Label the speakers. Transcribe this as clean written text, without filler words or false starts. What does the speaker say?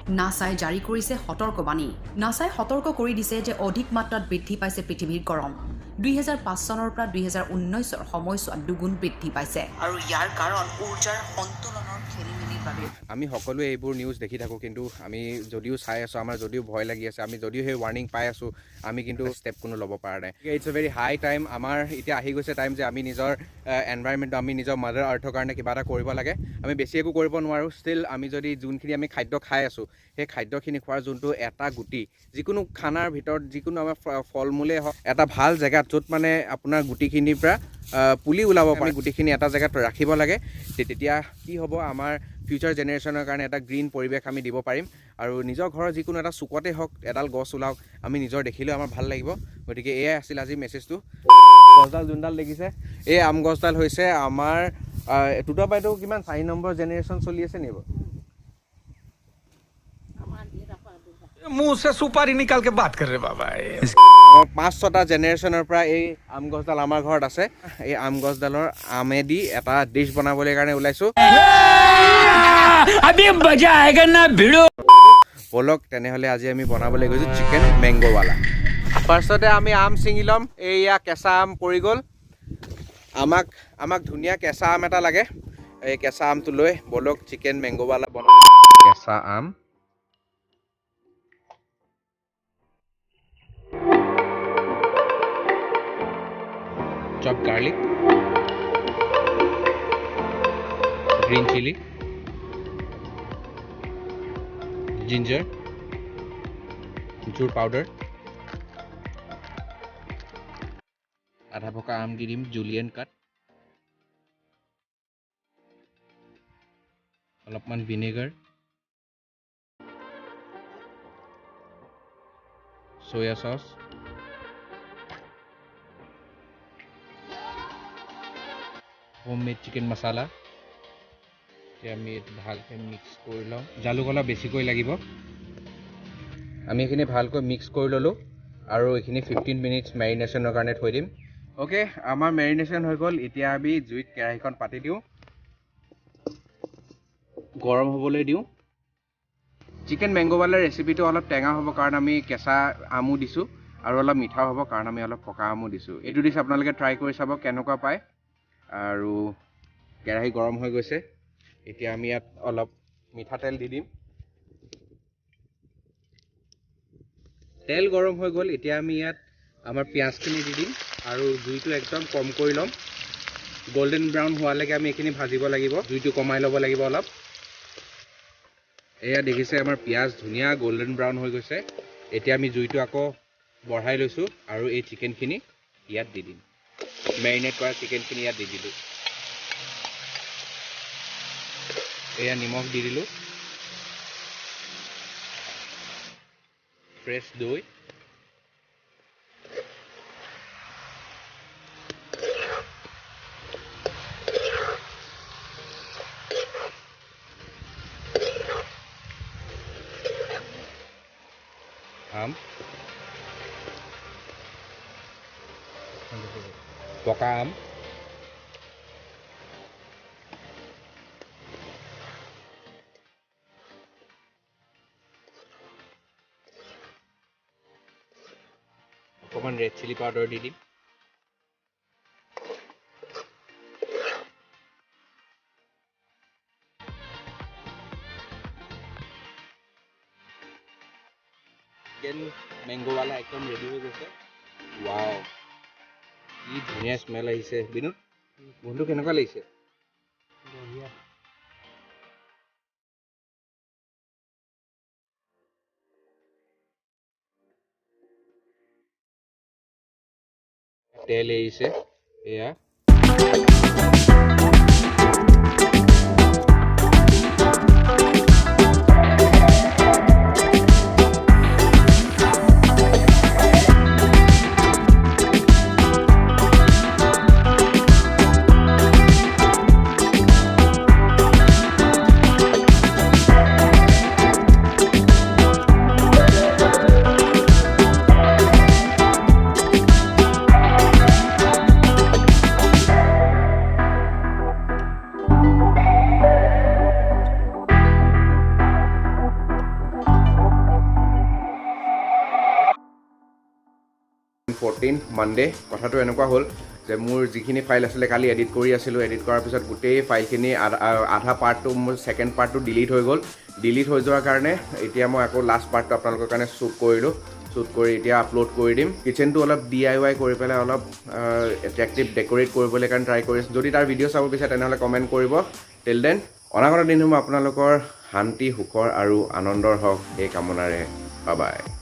Speaker 1: নাছাই জাৰি কৰিছে সতৰ্কবাণী। নাছাই সতৰ্ক কৰি দিছে যে অধিক মাত্ৰাত বৃদ্ধি পাইছে পৃথিৱীৰ গৰম। 2005 চনৰ পৰা 2019 সময়ছোৱাত দুগুণ বৃদ্ধি পাইছে আৰু ইয়াৰ কাৰণ ঊৰ্জাৰ সন্তুলনৰ খেলিমেলিৰ বাবে।
Speaker 2: আমি সকলোৱে এইবোৰ নিউজ দেখি থাকোঁ, কিন্তু আমি যদিও চাই আছোঁ, আমাৰ যদিও ভয় লাগি আছে, আমি যদিও সেই ৱাৰ্ণিং পাই আছোঁ, আমি কিন্তু ষ্টেপ কোনো ল'ব পৰা নাই। It's a very high time. আমাৰ এতিয়া আহি গৈছে টাইম যে আমি নিজৰ এনভাইৰনমেণ্টটো, আমি নিজৰ মাদাৰ আৰ্থৰ কাৰণে কিবা এটা কৰিব লাগে। আমি বেছি একো কৰিব নোৱাৰোঁ। ষ্টিল আমি যদি যোনখিনি আমি খাদ্য খাই আছোঁ, সেই খাদ্যখিনি খোৱাৰ যোনটো এটা গুটি, যিকোনো খানাৰ ভিতৰত যিকোনো আমাৰ ফল মূলেই হওক, এটা ভাল জেগাত য'ত মানে আপোনাৰ গুটিখিনিৰ পৰা পুলি ওলাব পাৰে, গুটিখিনি এটা জেগাত ৰাখিব লাগে। তেতিয়া কি হ'ব, আমাৰ ফিউচাৰ জেনেৰেশ্যনৰ কাৰণে এটা গ্ৰীণ পৰিৱেশ আমি দিব পাৰিম। আৰু নিজৰ ঘৰৰ যিকোনো এটা চুকতে হওক এডাল গছ ওলাওক, আমি নিজৰ দেখিলেও আমাৰ ভাল লাগিব। গতিকে এয়াই আছিল আজি মেছেজটো। গছডাল যোনডাল দেখিছে, এই আম গছডাল হৈছে আমাৰ টুটা বাইদেউ কিমান 4 নম্বৰ জেনেৰেশ্যন চলি আছে নেকি?
Speaker 3: मुंह से सुपारी निकाल के बात कर रहे बाबा।
Speaker 2: 5-6টা জেনেৰেশ্যনৰ পৰা এই আম গছডাল আমাৰ ঘৰত আছে। এই আম গছডালৰ আমেদি এটা ডিছ বনাবলৈ কাৰণে ওলাইছোঁ। বলক তেনেহ'লে আজি আমি বনাবলৈ গৈছোঁ চিকেন মেংগোৱালা। ফাৰ্ষ্টতে আমি আম ছিঙি ল'ম। এইয়া কেঁচা আম পৰি গ'ল। আমাক ধুনীয়া কেঁচা আম এটা লাগে। এই কেঁচা আমটো লৈ বলক চিকেন মেংগোৱালা বনাম। কেঁচা আম, chopped garlic, green chili, ginger, amchur powder, আধা পকা আম দি দিম জুলিয়ান কাট, অলপমান vinegar, soya sauce, homemade chicken masala। এতিয়া আমি ভালকৈ মিক্স কৰি লওঁ। জালুক অলপ বেছিকৈ লাগিব। আমি এইখিনি ভালকৈ মিক্স কৰি ল'লোঁ আৰু এইখিনি 15 মিনিটছ মেৰিনেশ্যনৰ কাৰণে থৈ দিম। অ'কে, আমাৰ মেৰিনেশ্যন হৈ গ'ল। এতিয়া আমি জুইত কেৰাহীখন পাতি দিওঁ, গৰম হ'বলৈ দিওঁ। চিকেন মেংগোৱালাৰ ৰেচিপিটো অলপ টেঙা হ'ব কাৰণ আমি কেঁচা আমো দিছোঁ, আৰু অলপ মিঠাও হ'ব কাৰণ আমি অলপ পকা আমো দিছোঁ। এইটো ডিছ আপোনালোকে ট্ৰাই কৰি চাব কেনেকুৱা পায়। আৰু কেৰাহী গৰম হৈ গৈছে। এতিয়া আমি ইয়াত অলপ মিঠাতেল দি দিম। তেল গৰম হৈ গ'ল। এতিয়া আমি ইয়াত আমাৰ পিঁয়াজখিনি দি দিম আৰু জুইটো একদম কম কৰি ল'ম। গল্ডেন ব্ৰাউন হোৱালৈকে আমি এইখিনি ভাজিব লাগিব। জুইটো কমাই ল'ব লাগিব অলপ। এয়া দেখিছে আমাৰ পিঁয়াজ ধুনীয়া গল্ডেন ব্ৰাউন হৈ গৈছে। এতিয়া আমি জুইটো আকৌ বঢ়াই লৈছোঁ আৰু এই চিকেনখিনি ইয়াত দি দিম। মেৰিনেট কৰা চিকেনখিনি ইয়াত দি দিলোঁ। এয়া নিমখ দি দিলোঁ। ফ্ৰেছ দৈ, আম, পকা আম, অকণমান ৰেড চিলি পাউডাৰ দি দিম। চিকেন মেংগোৱালা একদম ৰেডি হৈ গৈছে। ৱাও, কি ধুনীয়া স্মেল আহিছে। বিনোদ, গোন্ধটো কেনেকুৱা লাগিছে? বঢ়িয়া। তেল এৰিছে। এয়া 14 মানডে কথাটো এনেকুৱা হ'ল যে মোৰ যিখিনি ফাইল আছিলে কালি এডিট কৰি আছিলোঁ এডিট কৰাৰ পিছত গোটেই ফাইলখিনি আধা পাৰ্টটো মোৰ ছেকেণ্ড পাৰ্টটো ডিলিট হৈ গ'ল ডিলিট হৈ যোৱাৰ কাৰণে এতিয়া মই আকৌ লাষ্ট পাৰ্টটো আপোনালোকৰ কাৰণে শ্বুট কৰিলোঁ শ্বুট কৰি এতিয়া আপলোড কৰি দিম কিচেনটো অলপ DIY কৰি পেলাই অলপ এট্ৰেক্টিভ ডেক'ৰেট কৰিবলৈ কাৰণে ট্ৰাই কৰিছোঁ যদি তাৰ ভিডিঅ' চাব বিচাৰে তেনেহ'লে কমেণ্ট কৰিব টিল দেন অনাগত দিনসমূহ আপোনালোকৰ শান্তি সুখৰ আৰু আনন্দৰ হওক এই কামনাৰে বাই বাই